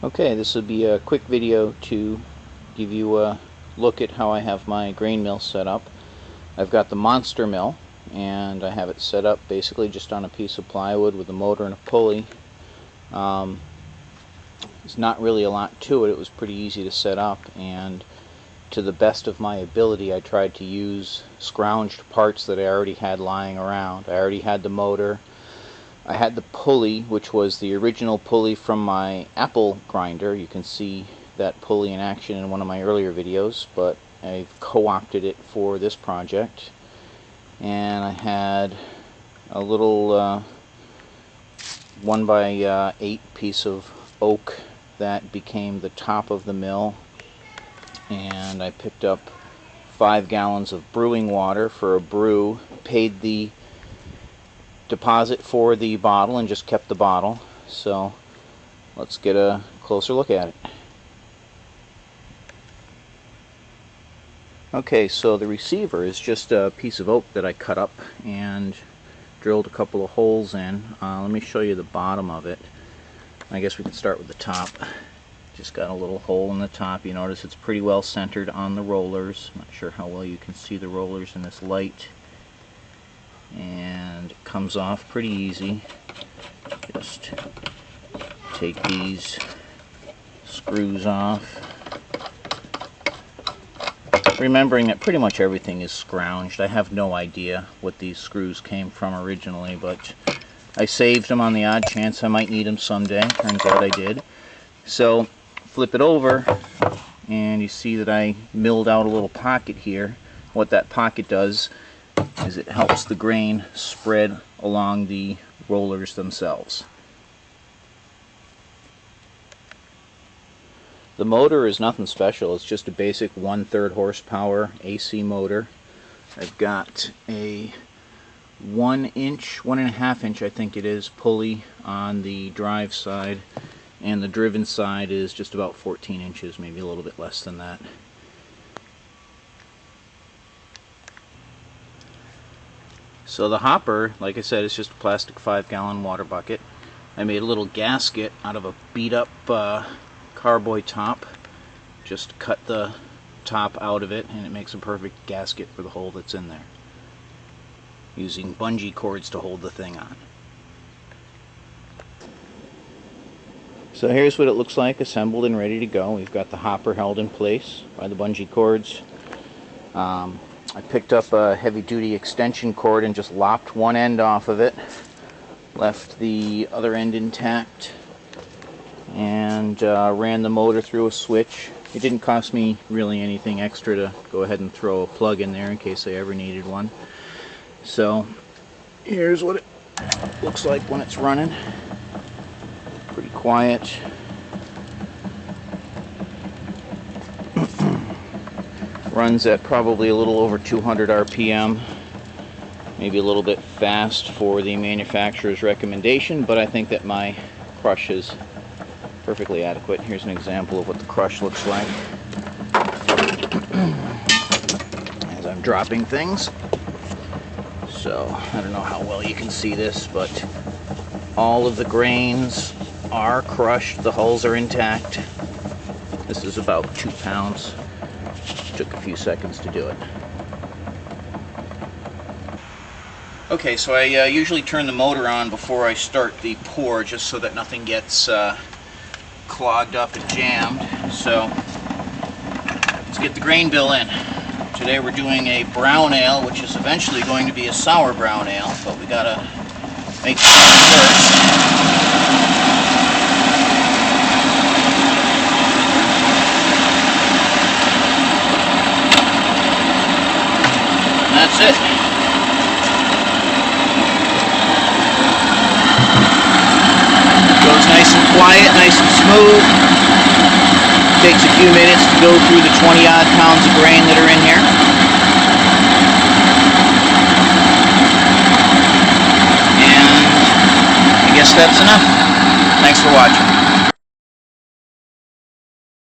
Okay, this will be a quick video to give you a look at how I have my grain mill set up. I've got the monster mill, and I have it set up basically just on a piece of plywood with a motor and a pulley. There's not really a lot to it. It was pretty easy to set up, and to the best of my ability I tried to use scrounged parts that I already had lying around. I already had the motor. I had the pulley, which was the original pulley from my apple grinder. You can see that pulley in action in one of my earlier videos, but I've co-opted it for this project. And I had a little 1x8 piece of oak that became the top of the mill, and I picked up 5 gallons of brewing water for a brew, paid the deposit for the bottle and just kept the bottle. So let's get a closer look at it. Okay, so the receiver is just a piece of oak that I cut up and drilled a couple of holes in. Let me show you the bottom of it. I guess we could start with the top. Just got a little hole in the top. You notice it's pretty well centered on the rollers. I'm not sure how well you can see the rollers in this light. And it comes off pretty easy. Just take these screws off, remembering that pretty much everything is scrounged. I have no idea what these screws came from originally, but I saved them on the odd chance I might need them someday. Turns out I did. So flip it over and you see that I milled out a little pocket here. What that pocket does is it helps the grain spread along the rollers themselves. The motor is nothing special. It's just a basic 1/3 horsepower AC motor. I've got a 1.5 inch I think it is, pulley on the drive side, and the driven side is just about 14 inches, maybe a little bit less than that. So the hopper, like I said, is just a plastic 5-gallon water bucket. I made a little gasket out of a beat up carboy top. Just cut the top out of it and it makes a perfect gasket for the hole that's in there, using bungee cords to hold the thing on. So here's what it looks like assembled and ready to go. We've got the hopper held in place by the bungee cords. I picked up a heavy-duty extension cord and just lopped one end off of it, left the other end intact, and ran the motor through a switch. It didn't cost me really anything extra to go ahead and throw a plug in there in case I ever needed one. So here's what it looks like when it's running. Pretty quiet. Runs at probably a little over 200 RPM, maybe a little bit fast for the manufacturer's recommendation, but I think that my crush is perfectly adequate. Here's an example of what the crush looks like as I'm dropping things. So I don't know how well you can see this, but all of the grains are crushed. The hulls are intact. This is about 2 pounds. Took a few seconds to do it. Okay, so I usually turn the motor on before I start the pour, just so that nothing gets clogged up and jammed. So let's get the grain bill in. Today we're doing a brown ale, which is eventually going to be a sour brown ale, but we gotta make sure it works. That's it. Goes nice and quiet, nice and smooth. Takes a few minutes to go through the 20-odd pounds of grain that are in here. And I guess that's enough. Thanks for watching.